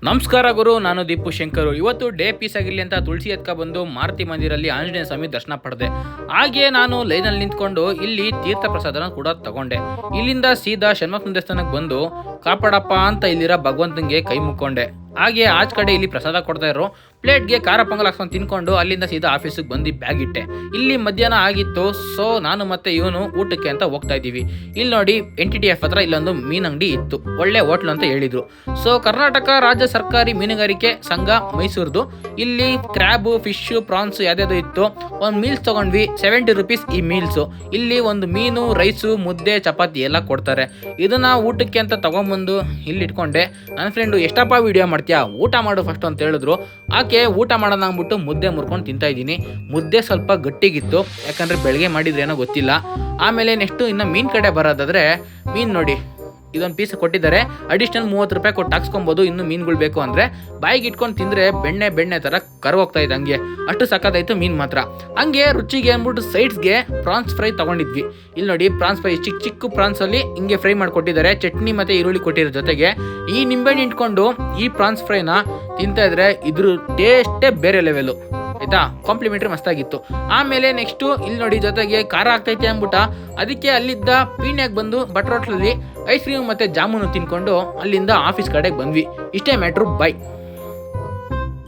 ನಮಸ್ಕಾರ ಗುರು, ನಾನು ದೀಪು ಶಂಕರು. ಇವತ್ತು ಡೇ ಪೀಸ್ ಆಗಿರಲಿ ಅಂತ ತುಳಸಿ ಎತ್ಕ ಬಂದು ಮಾರುತಿ ಮಂದಿರಲ್ಲಿ ಆಂಜನೇಯ ಸ್ವಾಮಿ ದರ್ಶನ ಪಡೆದೆ. ಹಾಗೆಯೇ ನಾನು ಲೈನಲ್ಲಿ ನಿಂತ್ಕೊಂಡು ಇಲ್ಲಿ ತೀರ್ಥ ಪ್ರಸಾದನ ಕೂಡ ತಗೊಂಡೆ. ಇಲ್ಲಿಂದ ಸೀದಾ ಶಣ್ಮುಖ ದೇವಸ್ಥಾನಕ್ಕೆ ಬಂದು ಕಾಪಾಡಪ್ಪ ಅಂತ ಇಲ್ಲಿರೋ ಭಗವಂತನಿಗೆ ಕೈ ಮುಕ್ಕೊಂಡೆ. ಹಾಗೆ ಆಚ ಕಡೆ ಇಲ್ಲಿ ಪ್ರಸಾದ ಕೊಡ್ತಾ ಇರೋ ಪ್ಲೇಟ್ಗೆ ಖಾರ ಪೊಂಗಲ್ ಹಾಕ್ಸ್ಕೊಂಡು ತಿನ್ಕೊಂಡು ಅಲ್ಲಿಂದ ಸೀದಾ ಆಫೀಸಿಗೆ ಬಂದು ಬ್ಯಾಗ್ ಇಟ್ಟೆ. ಇಲ್ಲಿ ಮಧ್ಯಾಹ್ನ ಆಗಿತ್ತು. ಸೊ ನಾನು ಮತ್ತೆ ಇವನು ಊಟಕ್ಕೆ ಅಂತ ಹೋಗ್ತಾ ಇದ್ದೀವಿ. ಇಲ್ಲಿ ನೋಡಿ NTTF ಹತ್ರ ಇಲ್ಲೊಂದು ಮೀನು ಅಂಗಡಿ ಇತ್ತು, ಒಳ್ಳೆ ಹೋಟ್ಲು ಅಂತ ಹೇಳಿದ್ರು. ಸೊ ಕರ್ನಾಟಕ ರಾಜ್ಯ ಸರ್ಕಾರಿ ಮೀನುಗಾರಿಕೆ ಸಂಘ ಮೈಸೂರ್ದು. ಇಲ್ಲಿ ಕ್ರ್ಯಾಬು, ಫಿಶು, ಪ್ರಾನ್ಸು ಯಾವ್ಯಾವುದು ಇತ್ತು. ಒಂದು ಮೀಲ್ಸ್ ತೊಗೊಂಡ್ವಿ, 70 ರುಪೀಸ್ ಈ ಮೀಲ್ಸು. ಇಲ್ಲಿ ಒಂದು ಮೀನು, ರೈಸು, ಮುದ್ದೆ, ಚಪಾತಿ ಎಲ್ಲ ಕೊಡ್ತಾರೆ. ಇದನ್ನ ಊಟಕ್ಕೆ ಅಂತ ತಗೊಂಬಂದು ಇಲ್ಲಿ ಇಟ್ಕೊಂಡೆ. ನನ್ನ ಫ್ರೆಂಡು ಎಷ್ಟಪ್ಪ ವಿಡಿಯೋ ಮಾಡ್ತೀಯಾ, ಊಟ ಮಾಡು ಫಸ್ಟ್ ಅಂತ ಹೇಳಿದ್ರು. ಆಕೆ ಊಟ ಮಾಡೋಣ ಅಂದ್ಬಿಟ್ಟು ಮುದ್ದೆ ಮುರ್ಕೊಂಡು ತಿಂತಾ ಇದ್ದೀನಿ. ಮುದ್ದೆ ಸ್ವಲ್ಪ ಗಟ್ಟಿಗಿತ್ತು, ಯಾಕಂದ್ರೆ ಬೆಳಗ್ಗೆ ಮಾಡಿದ್ರೇನೋ ಗೊತ್ತಿಲ್ಲ. ಆಮೇಲೆ ನೆಕ್ಸ್ಟು ಇನ್ನು ಮೀನು ಕಡೆ ಬರೋದಾದ್ರೆ, ಮೀನು ನೋಡಿ ಇದೊಂದು ಪೀಸ್ ಕೊಟ್ಟಿದ್ದಾರೆ. ಅಡಿಷ್ನಲ್ 30 ರೂಪಾಯಿ ಕೊಟ್ಟು ಹಾಕ್ಸ್ಕೊಬೋದು. ಇನ್ನು ಮೀನುಗಳು ಬೇಕು ಅಂದರೆ ಬಾಯಿಗೆ ಇಟ್ಕೊಂಡು ತಿಂದರೆ ಬೆಣ್ಣೆ ಥರ ಕರ್ಗೋಗ್ತಾ ಇದೆ. ಹಂಗೆ ಅಷ್ಟು ಸಕ್ಕತ್ತಾಯಿತು ಮೀನು ಮಾತ್ರ. ಹಂಗೆ ರುಚಿಗೆ ಅಂದ್ಬಿಟ್ಟು ಸೈಡ್ಸ್ಗೆ ಪ್ರಾನ್ಸ್ ಫ್ರೈ ತೊಗೊಂಡಿದ್ವಿ. ಇಲ್ಲಿ ನೋಡಿ ಪ್ರಾನ್ಸ್ ಫ್ರೈ ಚಿಕ್ಕ ಪ್ರಾನ್ಸಲ್ಲಿ ಹಿಂಗೆ ಫ್ರೈ ಮಾಡಿಕೊಟ್ಟಿದ್ದಾರೆ. ಚಟ್ನಿ ಮತ್ತು ಈರುಳ್ಳಿ ಕೊಟ್ಟಿರೋ ಜೊತೆಗೆ ಈ ನಿಂಬೆಹಣ್ಣು ಇಟ್ಕೊಂಡು ಈ ಪ್ರಾನ್ಸ್ ಫ್ರೈನ ತಿಂತಾ ಇದ್ರೆ ಇದ್ರ ಟೇಸ್ಟೇ ಬೇರೆ ಲೆವೆಲು ಆಯ್ತಾ. ಕಾಂಪ್ಲಿಮೆಂಟ್ರಿ ಮಸ್ತಾಗಿತ್ತು. ಆಮೇಲೆ ನೆಕ್ಸ್ಟು ಇಲ್ಲಿ ನೋಡಿ ಜೊತೆಗೆ ಖಾರ ಆಗ್ತೈತೆ ಅಂದ್ಬಿಟ್ಟು ಅದಕ್ಕೆ ಅಲ್ಲಿದ್ದ ಪೀಣ್ಯಾಗ ಬಂದು ಬಟರ್ ಹೋಟ್ಲಲ್ಲಿ ಐಸ್ ಕ್ರೀಮ್ ಮತ್ತು ಜಾಮೂನು ತಿನ್ಕೊಂಡು ಅಲ್ಲಿಂದ ಆಫೀಸ್ ಕಡೆಗೆ ಬಂದ್ವಿ. ಇಷ್ಟೇ ಮ್ಯಾಟ್ರು. ಬೈ.